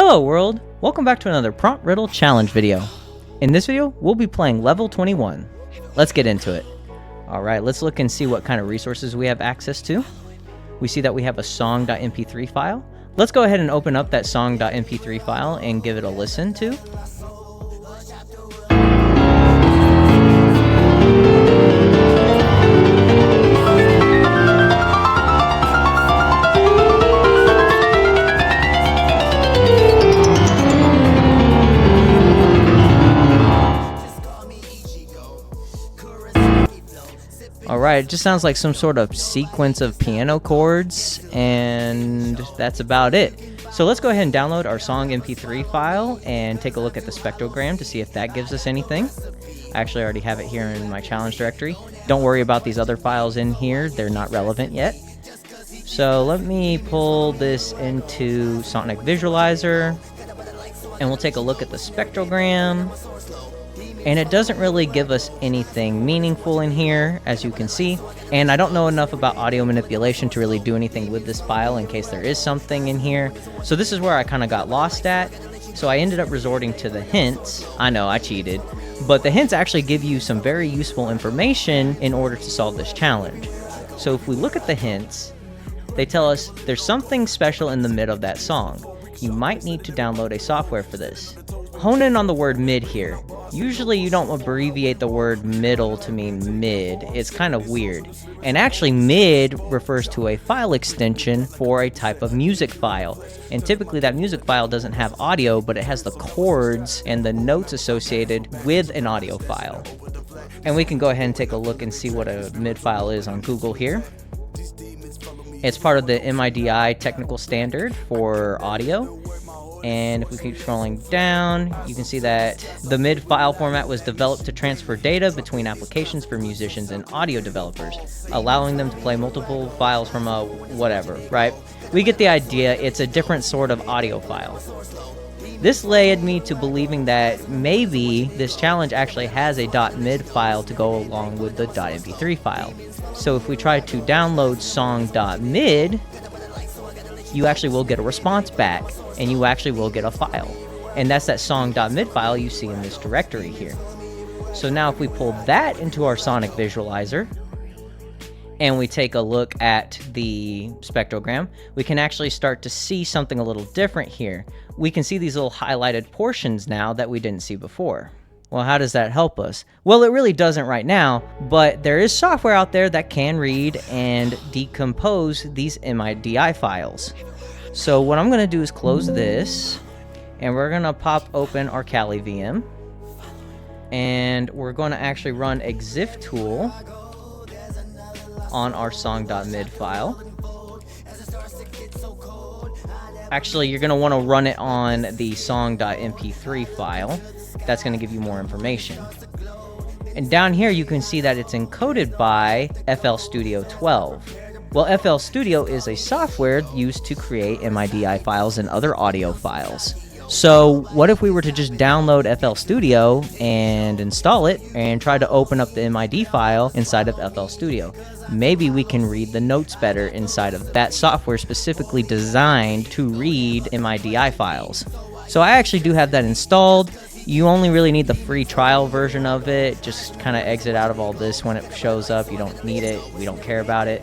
Hello world! Welcome back to another Prompt Riddle challenge video. In this video, we'll be playing level 21. Let's get into it. Alright, let's look and see what kind of resources we have access to. We see that we have a song.mp3 file. Let's go ahead and open up that song.mp3 file and give it a listen to. Alright, it just sounds like some sort of sequence of piano chords, and that's about it. So let's go ahead and download our song MP3 file and take a look at the spectrogram to see if that gives us anything. I actually already have it here in my challenge directory. Don't worry about these other files in here, they're not relevant yet. So let me pull this into Sonic Visualizer, and we'll take a look at the spectrogram. And it doesn't really give us anything meaningful in here, as you can see. And I don't know enough about audio manipulation to really do anything with this file in case there is something in here. So this is where I kind of got lost at. So I ended up resorting to the hints. I know, I cheated. But the hints actually give you some very useful information in order to solve this challenge. So if we look at the hints, they tell us there's something special in the mid of that song. You might need to download a software for this. Hone in on the word mid here. Usually you don't abbreviate the word middle to mean mid. It's kind of weird. And actually mid refers to a file extension for a type of music file. And typically that music file doesn't have audio, but it has the chords and the notes associated with an audio file. And we can go ahead and take a look and see what a mid file is on Google here. It's part of the MIDI technical standard for audio. And if we keep scrolling down, you can see that the mid file format was developed to transfer data between applications for musicians and audio developers, allowing them to play multiple files from a whatever, right? We get the idea. It's a different sort of audio file. This led me to believing that maybe this challenge actually has a .mid file to go along with the .mp3 file. So if we try to download song.mid, you actually will get a response back, and you actually will get a file. And that's that song.mid file you see in this directory here. So now if we pull that into our Sonic Visualizer, and we take a look at the spectrogram, we can actually start to see something a little different here. We can see these little highlighted portions now that we didn't see before. Well, how does that help us? Well, it really doesn't right now, but there is software out there that can read and decompose these MIDI files. So what I'm going to do is close this, and we're going to pop open our Kali VM, and we're going to actually run exif tool on our song.mid file. Actually, you're going to want to run it on the song.mp3 file. That's going to give you more information. And down here you can see that it's encoded by FL Studio 12. Well, FL Studio is a software used to create MIDI files and other audio files. So what if we were to just download FL Studio and install it and try to open up the MIDI file inside of FL Studio? Maybe we can read the notes better inside of that software specifically designed to read MIDI files. So I actually do have that installed. You only really need the free trial version of it. Just kind of exit out of all this when it shows up. You don't need it. We don't care about it.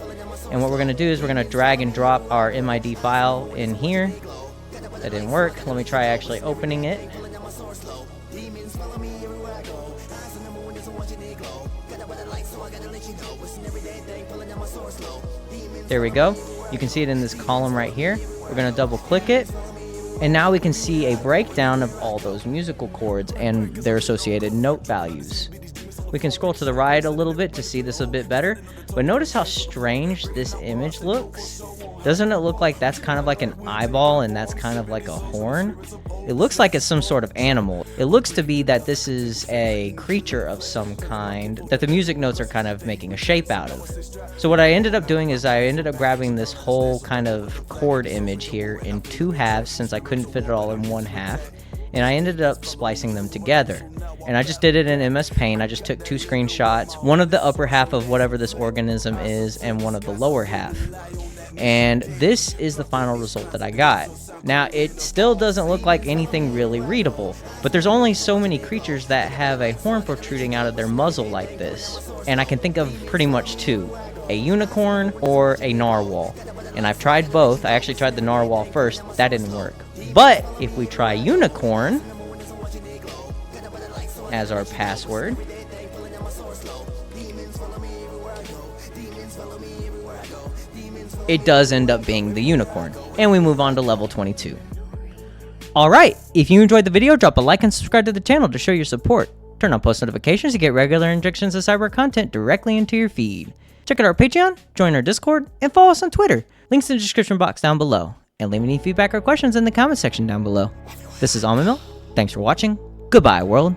And what we're going to do is we're going to drag and drop our MIDI file in here. That didn't work. Let me try actually opening it. There we go. You can see it in this column right here. We're going to double click it. And now we can see a breakdown of all those musical chords and their associated note values. We can scroll to the right a little bit to see this a bit better, but notice how strange this image looks. Doesn't it look like that's kind of like an eyeball and that's kind of like a horn? It looks like it's some sort of animal. It looks to be that this is a creature of some kind that the music notes are kind of making a shape out of. So what I ended up doing is I ended up grabbing this whole kind of chord image here in two halves since I couldn't fit it all in one half. And I ended up splicing them together. And I just did it in MS Paint. I just took two screenshots, one of the upper half of whatever this organism is and one of the lower half. And this is the final result that I got. Now, it still doesn't look like anything really readable, but there's only so many creatures that have a horn protruding out of their muzzle like this. And I can think of pretty much two, a unicorn or a narwhal. And I've tried both. I actually tried the narwhal first. That didn't work. But if we try unicorn as our password, it does end up being the unicorn. And we move on to level 22. Alright, if you enjoyed the video, drop a like and subscribe to the channel to show your support. Turn on post notifications to get regular injections of cyber content directly into your feed. Check out our Patreon, join our Discord, and follow us on Twitter. Links in the description box down below. And leave any feedback or questions in the comment section down below. This is Almond Milk. Thanks for watching. Goodbye, world.